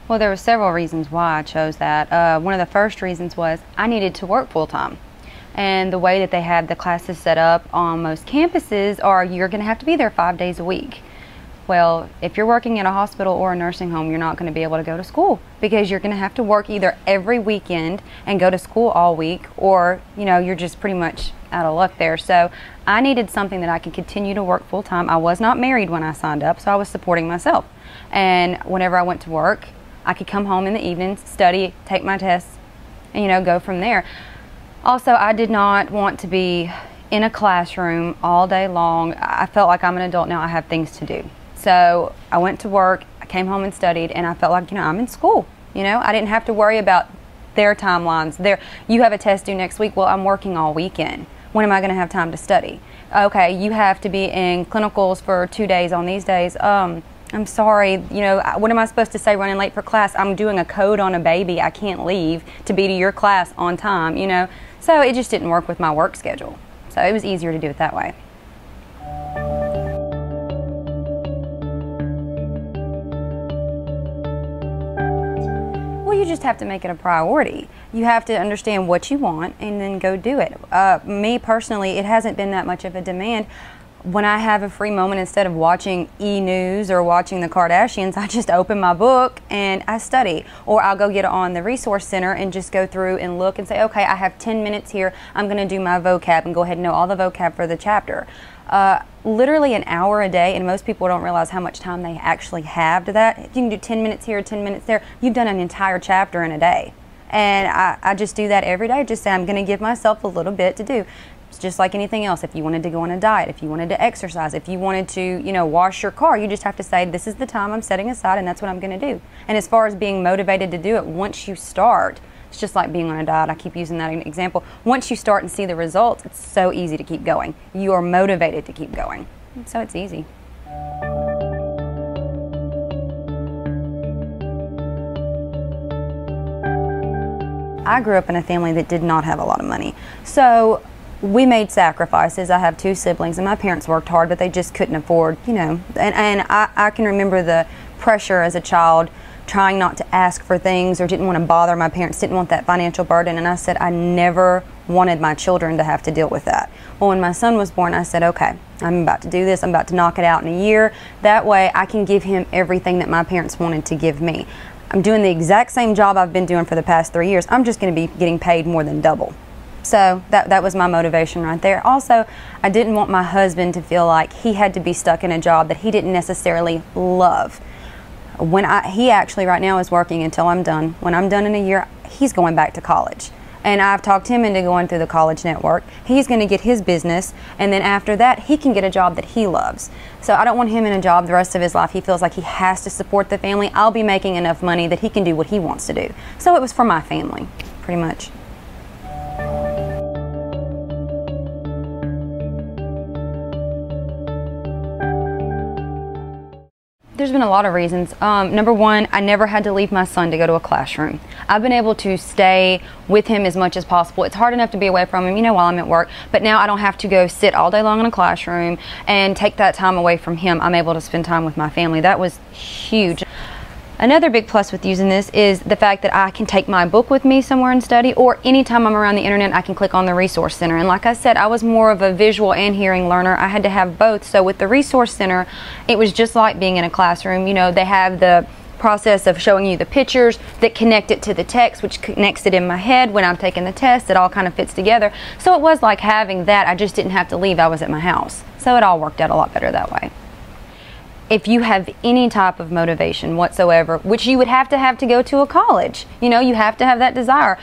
Well, there were several reasons why I chose that. One of the first reasons was I needed to work full-time. And the way that they have the classes set up on most campuses are you're going to have to be there 5 days a week. Well, if you're working at a hospital or a nursing home, you're not going to be able to go to school because you're going to have to work either every weekend and go to school all week, or, you know, you're just pretty much out of luck there. So I needed something that I could continue to work full time. I was not married when I signed up, so I was supporting myself. And whenever I went to work, I could come home in the evenings, study, take my tests, and, you know, go from there. Also, I did not want to be in a classroom all day long. I felt like I'm an adult now. I have things to do. So I went to work, I came home and studied, and I felt like, you know, I'm in school. You know, I didn't have to worry about their timelines. You have a test due next week. Well, I'm working all weekend. When am I going to have time to study? Okay, you have to be in clinicals for 2 days on these days. I'm sorry, you know, what am I supposed to say running late for class? I'm doing a code on a baby. I can't leave to be to your class on time, you know. So it just didn't work with my work schedule. So it was easier to do it that way. Well, you just have to make it a priority. You have to understand what you want and then go do it. Me personally, it hasn't been that much of a demand. When I have a free moment, instead of watching E-News or watching the Kardashians, I just open my book and I study. Or I'll go get on the resource center and just go through and look and say, okay, I have 10 minutes here. I'm going to do my vocab and go ahead and know all the vocab for the chapter. Literally an hour a day, and most people don't realize how much time they actually have to that. If you can do 10 minutes here, 10 minutes there, you've done an entire chapter in a day. And I just do that every day. Just say I'm going to give myself a little bit to do. It's just like anything else. If you wanted to go on a diet, if you wanted to exercise, if you wanted to, you know, wash your car, you just have to say, this is the time I'm setting aside and that's what I'm going to do. And as far as being motivated to do it, once you start, it's just like being on a diet. I keep using that example. Once you start and see the results, it's so easy to keep going. You are motivated to keep going. So it's easy. I grew up in a family that did not have a lot of money. So we made sacrifices. I have 2 siblings, and my parents worked hard, but they just couldn't afford, you know. And I can remember the pressure as a child, trying not to ask for things or didn't want to bother my parents, didn't want that financial burden. And I said I never wanted my children to have to deal with that. Well, when my son was born, I said, okay, I'm about to do this. I'm about to knock it out in a year. That way I can give him everything that my parents wanted to give me. I'm doing the exact same job I've been doing for the past 3 years. I'm just going to be getting paid more than double. So that was my motivation right there. Also, I didn't want my husband to feel like he had to be stuck in a job that he didn't necessarily love. He actually right now is working until I'm done. When I'm done in a year, he's going back to college. And I've talked him into going through the college network. He's going to get his business, and then after that, he can get a job that he loves. So I don't want him in a job the rest of his life. He feels like he has to support the family. I'll be making enough money that he can do what he wants to do. So it was for my family, pretty much. There's been a lot of reasons. Number one, I never had to leave my son to go to a classroom. I've been able to stay with him as much as possible. It's hard enough to be away from him, you know, while I'm at work, but now I don't have to go sit all day long in a classroom and take that time away from him. I'm able to spend time with my family. That was huge. Another big plus with using this is the fact that I can take my book with me somewhere and study, or anytime I'm around the internet, I can click on the resource center. And like I said, I was more of a visual and hearing learner. I had to have both. So with the resource center, it was just like being in a classroom. You know, they have the process of showing you the pictures that connect it to the text, which connects it in my head when I'm taking the test. It all kind of fits together. So it was like having that. I just didn't have to leave. I was at my house. So it all worked out a lot better that way. If you have any type of motivation whatsoever, which you would have to go to a college, you know, you have to have that desire.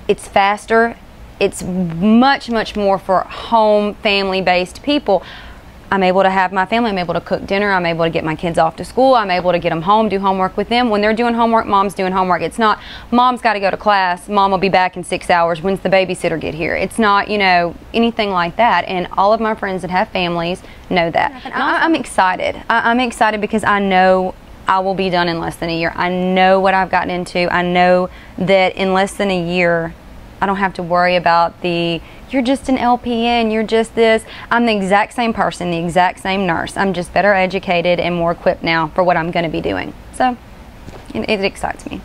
It's faster. It's much, much more for home, family-based people. I'm able to have my family. I'm able to cook dinner. I'm able to get my kids off to school. I'm able to get them home, do homework with them. When they're doing homework, mom's doing homework. It's not, mom's got to go to class. Mom will be back in 6 hours. When's the babysitter get here? It's not, you know, anything like that. And all of my friends that have families know that. I'm excited. I'm excited because I know I will be done in less than a year. I know what I've gotten into. I know that in less than a year, I don't have to worry about the, you're just an LPN, you're just this. I'm the exact same person, the exact same nurse. I'm just better educated and more equipped now for what I'm going to be doing. So it excites me.